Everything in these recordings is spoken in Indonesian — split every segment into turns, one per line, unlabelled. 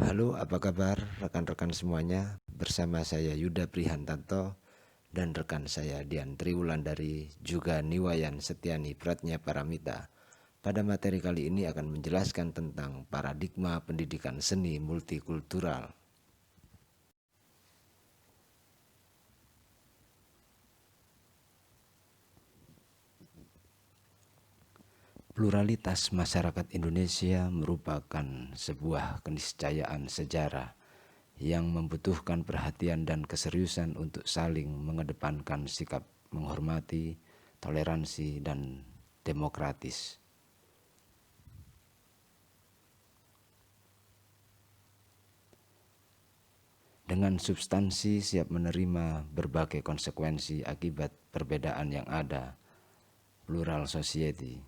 Halo, apa kabar rekan-rekan semuanya? Bersama saya Yuda Prihantanto dan rekan saya Dian Triwulandari juga Niwayan Setiani Pratnya Paramita. Pada materi kali ini akan menjelaskan tentang paradigma pendidikan seni multikultural. Pluralitas masyarakat Indonesia merupakan sebuah keniscayaan sejarah yang membutuhkan perhatian dan keseriusan untuk saling mengedepankan sikap menghormati, toleransi, dan demokratis. Dengan substansi siap menerima berbagai konsekuensi akibat perbedaan yang ada, plural society.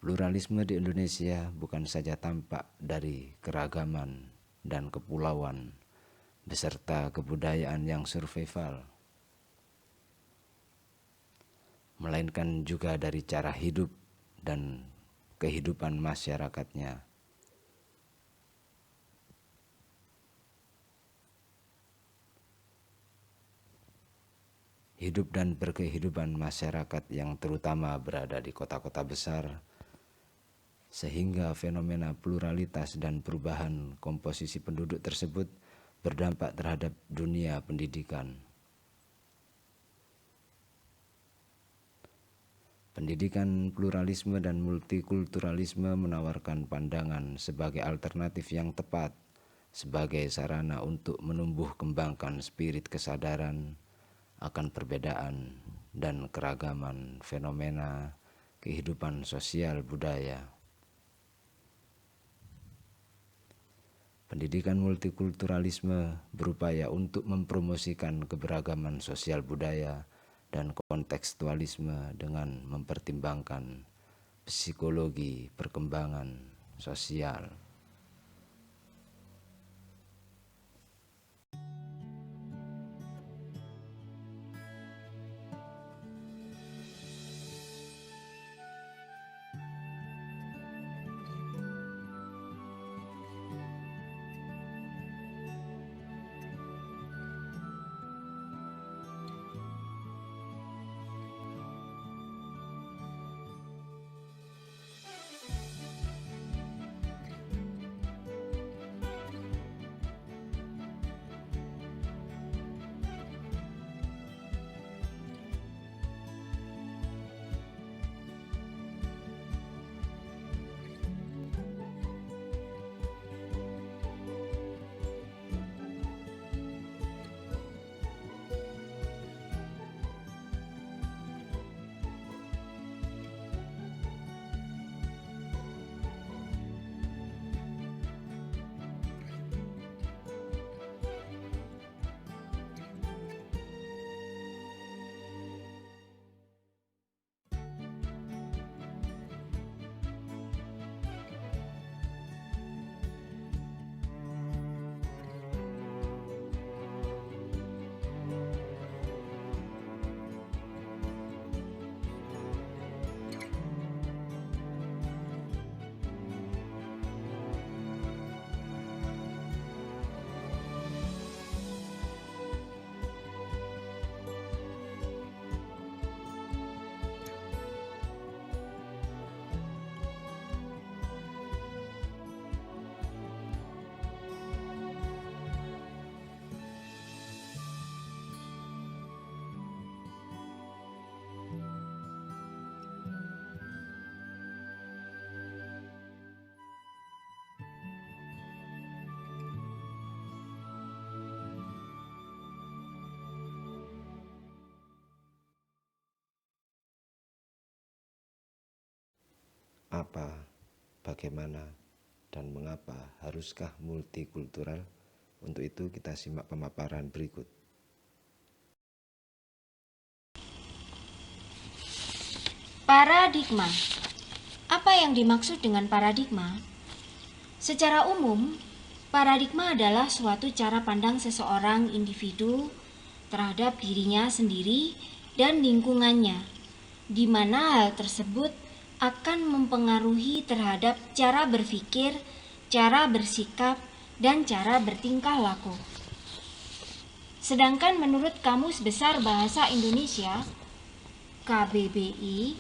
Pluralisme di Indonesia bukan saja tampak dari keragaman dan kepulauan, beserta kebudayaan yang survival, melainkan juga dari cara hidup dan kehidupan masyarakatnya. Hidup dan berkehidupan masyarakat yang terutama berada di kota-kota besar, sehingga fenomena pluralitas dan perubahan komposisi penduduk tersebut berdampak terhadap dunia pendidikan. Pendidikan pluralisme dan multikulturalisme menawarkan pandangan sebagai alternatif yang tepat, sebagai sarana untuk menumbuh kembangkan spirit kesadaran akan perbedaan dan keragaman fenomena kehidupan sosial budaya. Pendidikan multikulturalisme berupaya untuk mempromosikan keberagaman sosial budaya dan kontekstualisme dengan mempertimbangkan psikologi perkembangan sosial. Apa, bagaimana, dan mengapa haruskah multikultural? Untuk itu kita simak pemaparan berikut.
Paradigma. Apa yang dimaksud dengan paradigma? Secara umum, paradigma adalah suatu cara pandang seseorang individu terhadap dirinya sendiri dan lingkungannya, di mana hal tersebut akan mempengaruhi terhadap cara berpikir, cara bersikap, dan cara bertingkah laku. Sedangkan menurut Kamus Besar Bahasa Indonesia, KBBI,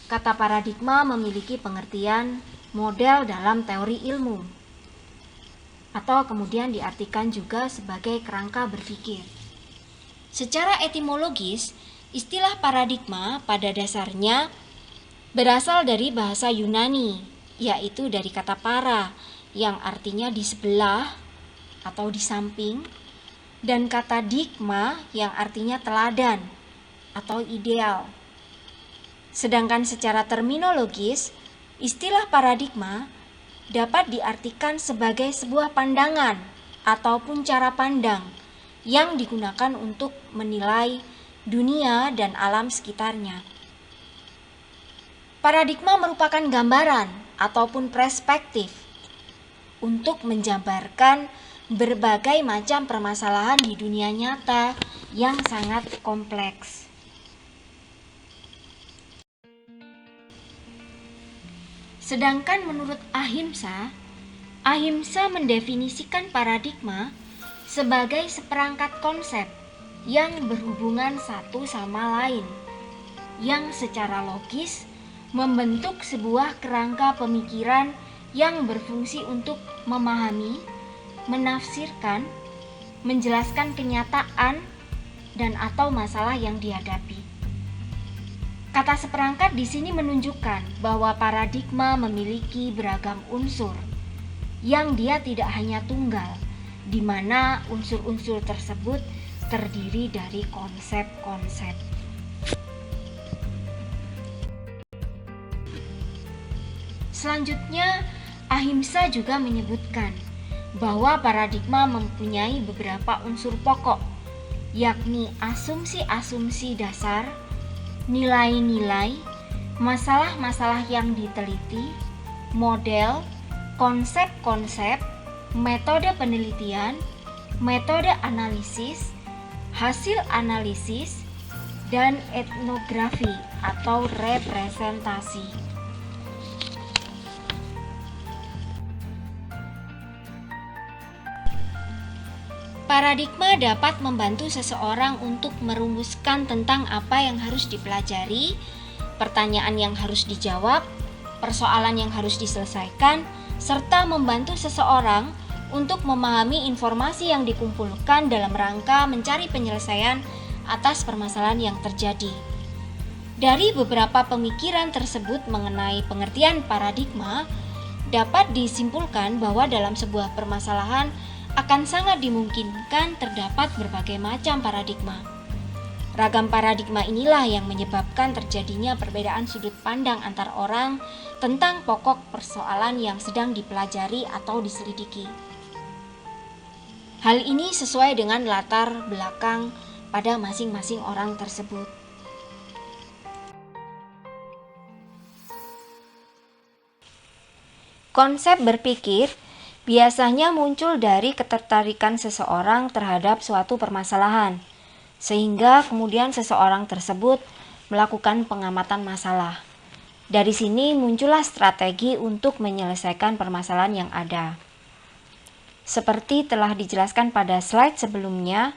kata paradigma memiliki pengertian model dalam teori ilmu, atau kemudian diartikan juga sebagai kerangka berpikir. Secara etimologis, istilah paradigma pada dasarnya berasal dari bahasa Yunani, yaitu dari kata para, yang artinya di sebelah atau di samping, dan kata digma yang artinya teladan atau ideal. Sedangkan secara terminologis, istilah paradigma dapat diartikan sebagai sebuah pandangan ataupun cara pandang yang digunakan untuk menilai dunia dan alam sekitarnya. Paradigma merupakan gambaran ataupun perspektif untuk menjabarkan berbagai macam permasalahan di dunia nyata yang sangat kompleks. Sedangkan menurut Ahimsa, Ahimsa mendefinisikan paradigma sebagai seperangkat konsep yang berhubungan satu sama lain, yang secara logis membentuk sebuah kerangka pemikiran yang berfungsi untuk memahami, menafsirkan, menjelaskan kenyataan dan atau masalah yang dihadapi. Kata seperangkat di sini menunjukkan bahwa paradigma memiliki beragam unsur, yang dia tidak hanya tunggal, di mana unsur-unsur tersebut terdiri dari konsep-konsep. Selanjutnya, Ahimsa juga menyebutkan bahwa paradigma mempunyai beberapa unsur pokok, yakni asumsi-asumsi dasar, nilai-nilai, masalah-masalah yang diteliti, model, konsep-konsep, metode penelitian, metode analisis, hasil analisis, dan etnografi atau representasi. Paradigma dapat membantu seseorang untuk merumuskan tentang apa yang harus dipelajari, pertanyaan yang harus dijawab, persoalan yang harus diselesaikan, serta membantu seseorang untuk memahami informasi yang dikumpulkan dalam rangka mencari penyelesaian atas permasalahan yang terjadi. Dari beberapa pemikiran tersebut mengenai pengertian paradigma, dapat disimpulkan bahwa dalam sebuah permasalahan akan sangat dimungkinkan terdapat berbagai macam paradigma. Ragam paradigma inilah yang menyebabkan terjadinya perbedaan sudut pandang antar orang tentang pokok persoalan yang sedang dipelajari atau diselidiki. Hal ini sesuai dengan latar belakang pada masing-masing orang tersebut. Konsep berpikir biasanya muncul dari ketertarikan seseorang terhadap suatu permasalahan, sehingga kemudian seseorang tersebut melakukan pengamatan masalah. Dari sini muncullah strategi untuk menyelesaikan permasalahan yang ada. Seperti telah dijelaskan pada slide sebelumnya,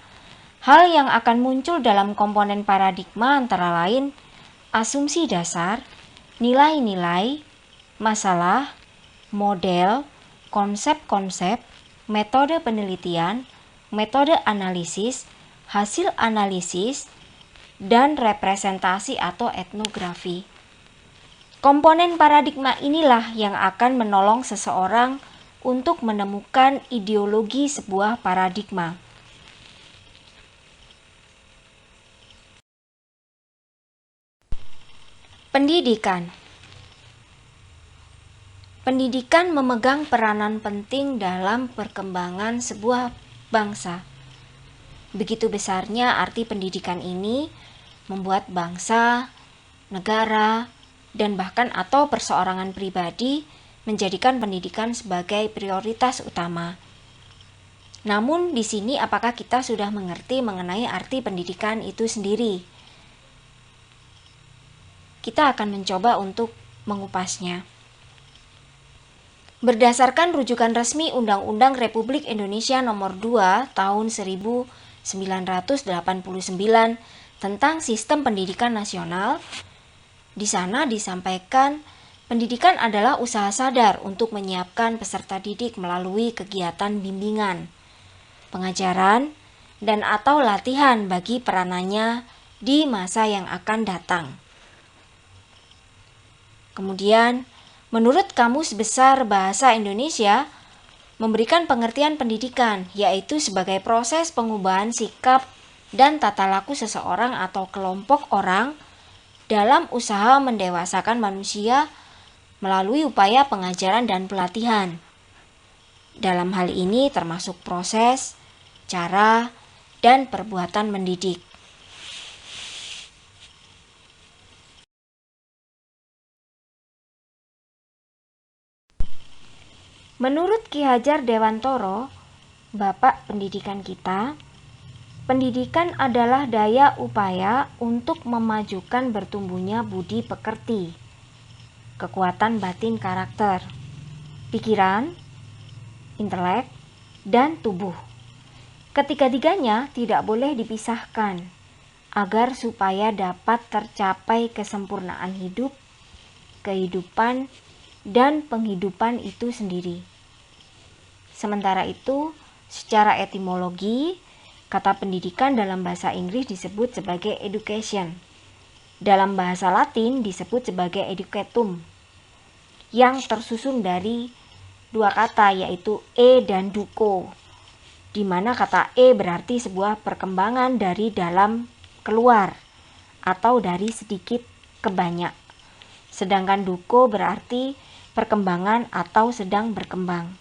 hal yang akan muncul dalam komponen paradigma antara lain asumsi dasar, nilai-nilai, masalah, model, konsep-konsep, metode penelitian, metode analisis, hasil analisis, dan representasi atau etnografi. Komponen paradigma inilah yang akan menolong seseorang untuk menemukan ideologi sebuah paradigma. Pendidikan. Pendidikan memegang peranan penting dalam perkembangan sebuah bangsa. Begitu besarnya arti pendidikan ini membuat bangsa, negara, dan bahkan atau perseorangan pribadi menjadikan pendidikan sebagai prioritas utama. Namun di sini apakah kita sudah mengerti mengenai arti pendidikan itu sendiri? Kita akan mencoba untuk mengupasnya. Berdasarkan rujukan resmi Undang-Undang Republik Indonesia Nomor 2 Tahun 1989 tentang Sistem Pendidikan Nasional, di sana disampaikan pendidikan adalah usaha sadar untuk menyiapkan peserta didik melalui kegiatan bimbingan, pengajaran, dan atau latihan bagi peranannya di masa yang akan datang. Kemudian, menurut Kamus Besar Bahasa Indonesia, memberikan pengertian pendidikan, yaitu sebagai proses pengubahan sikap dan tata laku seseorang atau kelompok orang dalam usaha mendewasakan manusia melalui upaya pengajaran dan pelatihan. Dalam hal ini termasuk proses, cara, dan perbuatan mendidik. Menurut Ki Hajar Dewantoro, Bapak Pendidikan kita, pendidikan adalah daya upaya untuk memajukan bertumbuhnya budi pekerti, kekuatan batin karakter, pikiran, intelek, dan tubuh. Ketiga-tiganya tidak boleh dipisahkan agar supaya dapat tercapai kesempurnaan hidup, kehidupan, dan penghidupan itu sendiri. Sementara itu, secara etimologi, kata pendidikan dalam bahasa Inggris disebut sebagai education. Dalam bahasa Latin disebut sebagai educatum, yang tersusun dari dua kata yaitu e dan duco, di mana kata e berarti sebuah perkembangan dari dalam keluar atau dari sedikit ke banyak. Sedangkan duco berarti perkembangan atau sedang berkembang.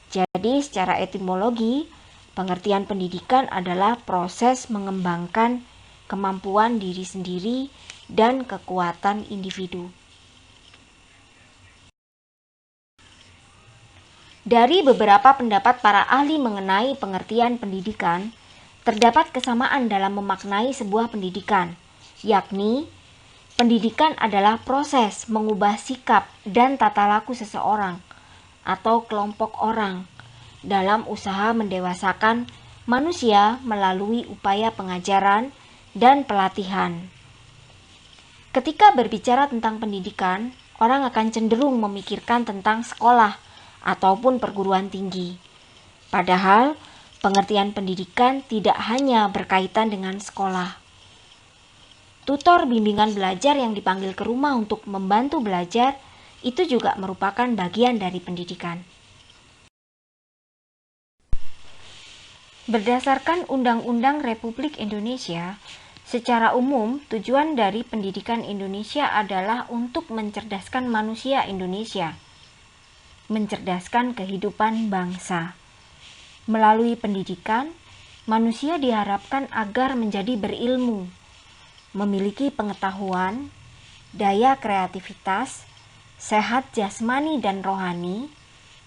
Jadi secara etimologi, pengertian pendidikan adalah proses mengembangkan kemampuan diri sendiri dan kekuatan individu. Dari beberapa pendapat para ahli mengenai pengertian pendidikan, terdapat kesamaan dalam memaknai sebuah pendidikan, yakni pendidikan adalah proses mengubah sikap dan tata laku seseorang atau kelompok orang dalam usaha mendewasakan manusia melalui upaya pengajaran dan pelatihan. Ketika berbicara tentang pendidikan, orang akan cenderung memikirkan tentang sekolah ataupun perguruan tinggi. Padahal, pengertian pendidikan tidak hanya berkaitan dengan sekolah. Tutor bimbingan belajar yang dipanggil ke rumah untuk membantu belajar itu juga merupakan bagian dari pendidikan. Berdasarkan Undang-Undang Republik Indonesia, secara umum tujuan dari pendidikan Indonesia adalah untuk mencerdaskan manusia Indonesia, mencerdaskan kehidupan bangsa. Melalui pendidikan, manusia diharapkan agar menjadi berilmu, memiliki pengetahuan, daya kreativitas, sehat jasmani dan rohani,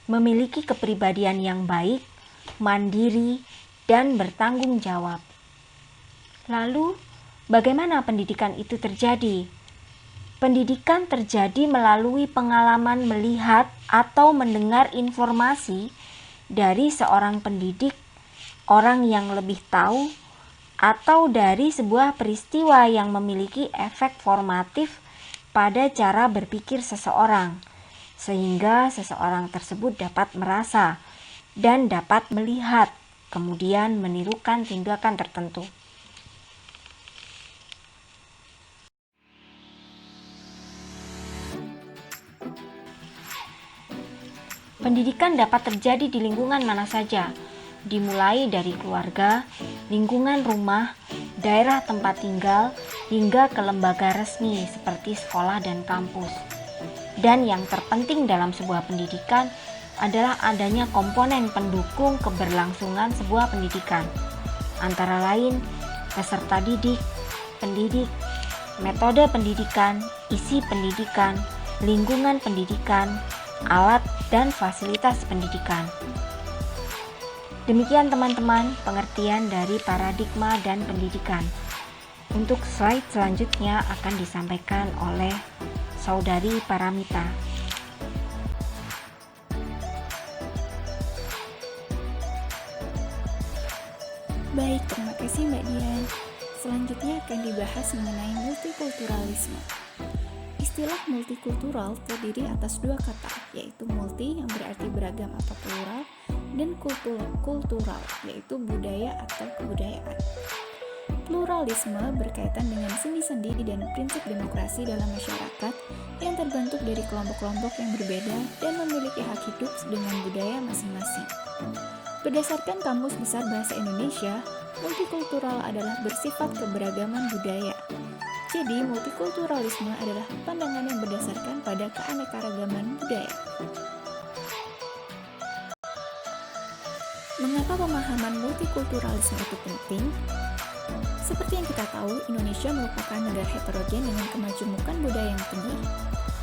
memiliki kepribadian yang baik, mandiri, dan bertanggung jawab. Lalu, bagaimana pendidikan itu terjadi? Pendidikan terjadi melalui pengalaman melihat atau mendengar informasi dari seorang pendidik, orang yang lebih tahu, atau dari sebuah peristiwa yang memiliki efek formatif pada cara berpikir seseorang, sehingga seseorang tersebut dapat merasa dan dapat melihat, kemudian menirukan tindakan tertentu. Pendidikan dapat terjadi di lingkungan mana saja, dimulai dari keluarga, lingkungan rumah, daerah tempat tinggal, hingga ke lembaga resmi seperti sekolah dan kampus. Dan yang terpenting dalam sebuah pendidikan adalah adanya komponen pendukung keberlangsungan sebuah pendidikan, antara lain peserta didik, pendidik, metode pendidikan, isi pendidikan, lingkungan pendidikan, alat dan fasilitas pendidikan. Demikian teman-teman pengertian dari paradigma dan pendidikan. Untuk slide selanjutnya akan disampaikan oleh Saudari Paramita.
Baik, terima kasih Mbak Dian. Selanjutnya akan dibahas mengenai multikulturalisme. Istilah multikultural terdiri atas dua kata, yaitu multi yang berarti beragam atau plural, dan kultural, yaitu budaya atau kebudayaan. Pluralisme berkaitan dengan sendi-sendi dan prinsip demokrasi dalam masyarakat yang terbentuk dari kelompok-kelompok yang berbeda dan memiliki hak hidup dengan budaya masing-masing. Berdasarkan Kamus Besar Bahasa Indonesia, multikultural adalah bersifat keberagaman budaya. Jadi, multikulturalisme adalah pandangan yang berdasarkan pada keanekaragaman budaya. Mengapa pemahaman multikulturalisme itu penting? Seperti yang kita tahu, Indonesia merupakan negara heterogen dengan kemajemukan budaya yang tinggi.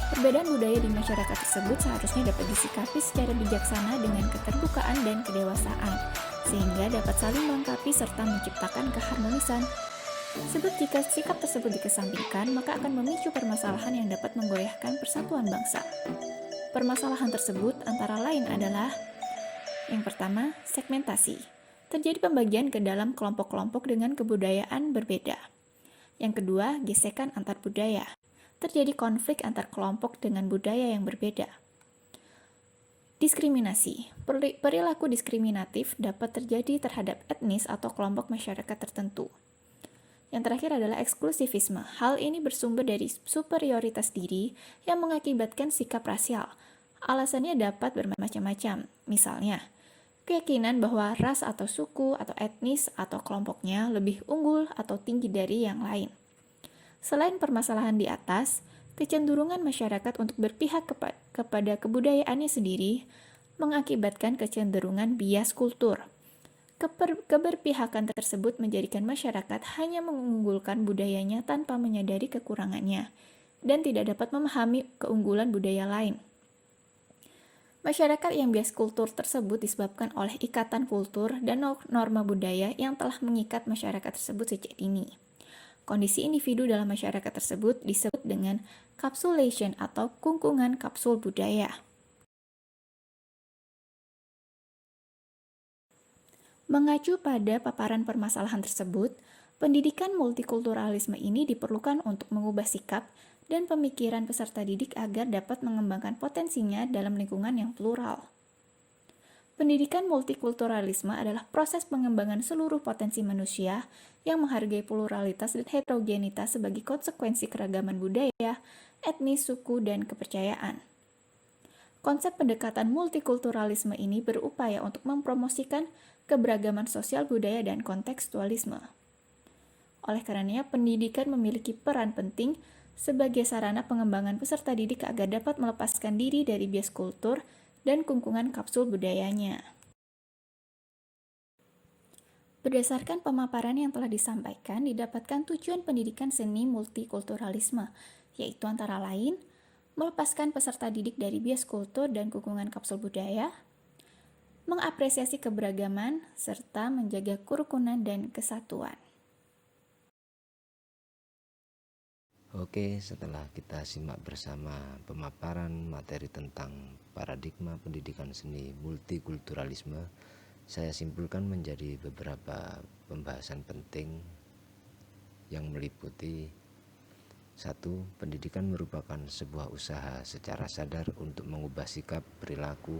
Perbedaan budaya di masyarakat tersebut seharusnya dapat disikapi secara bijaksana dengan keterbukaan dan kedewasaan, sehingga dapat saling melengkapi serta menciptakan keharmonisan. Sebab jika sikap tersebut dikesampingkan, maka akan memicu permasalahan yang dapat menggoyahkan persatuan bangsa. Permasalahan tersebut antara lain adalah: yang pertama, segmentasi. Terjadi pembagian ke dalam kelompok-kelompok dengan kebudayaan berbeda. Yang kedua, gesekan antar budaya. Terjadi konflik antar kelompok dengan budaya yang berbeda. Diskriminasi. Perilaku diskriminatif dapat terjadi terhadap etnis atau kelompok masyarakat tertentu. Yang terakhir adalah eksklusivisme. Hal ini bersumber dari superioritas diri yang mengakibatkan sikap rasial. Alasannya dapat bermacam-macam. Misalnya, keyakinan bahwa ras atau suku atau etnis atau kelompoknya lebih unggul atau tinggi dari yang lain. Selain permasalahan di atas, kecenderungan masyarakat untuk berpihak kepada kebudayaannya sendiri mengakibatkan kecenderungan bias kultur. Keberpihakan tersebut menjadikan masyarakat hanya mengunggulkan budayanya tanpa menyadari kekurangannya dan tidak dapat memahami keunggulan budaya lain. Masyarakat yang bias kultur tersebut disebabkan oleh ikatan kultur dan norma budaya yang telah mengikat masyarakat tersebut sejak dini. Kondisi individu dalam masyarakat tersebut disebut dengan capsulation atau kungkungan kapsul budaya. Mengacu pada paparan permasalahan tersebut, pendidikan multikulturalisme ini diperlukan untuk mengubah sikap dan pemikiran peserta didik agar dapat mengembangkan potensinya dalam lingkungan yang plural. Pendidikan multikulturalisme adalah proses pengembangan seluruh potensi manusia yang menghargai pluralitas dan heterogenitas sebagai konsekuensi keragaman budaya, etnis, suku, dan kepercayaan. Konsep pendekatan multikulturalisme ini berupaya untuk mempromosikan keberagaman sosial budaya dan kontekstualisme. Oleh karenanya, pendidikan memiliki peran penting sebagai sarana pengembangan peserta didik agar dapat melepaskan diri dari bias kultur dan kungkungan kapsul budayanya. Berdasarkan pemaparan yang telah disampaikan, didapatkan tujuan pendidikan seni multikulturalisme, yaitu antara lain, melepaskan peserta didik dari bias kultur dan kungkungan kapsul budaya, mengapresiasi keberagaman, serta menjaga kerukunan dan kesatuan.
Oke, setelah kita simak bersama pemaparan materi tentang paradigma pendidikan seni multikulturalisme, saya simpulkan menjadi beberapa pembahasan penting yang meliputi: 1. Pendidikan merupakan sebuah usaha secara sadar untuk mengubah sikap, perilaku,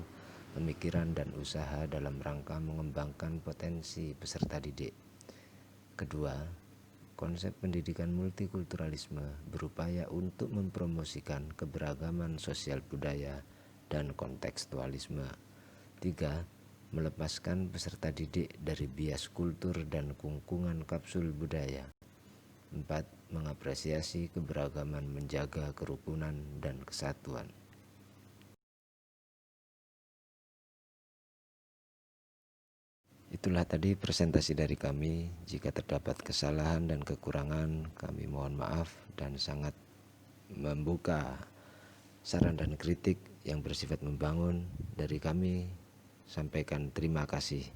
pemikiran, dan usaha dalam rangka mengembangkan potensi peserta didik. 2. Konsep pendidikan multikulturalisme berupaya untuk mempromosikan keberagaman sosial budaya dan kontekstualisme. 3. Melepaskan peserta didik dari bias kultur dan kungkungan kapsul budaya. 4. Mengapresiasi keberagaman, menjaga kerukunan dan kesatuan. Itulah tadi presentasi dari kami. Jika terdapat kesalahan dan kekurangan, kami mohon maaf dan sangat membuka saran dan kritik yang bersifat membangun dari kami. Sampaikan terima kasih.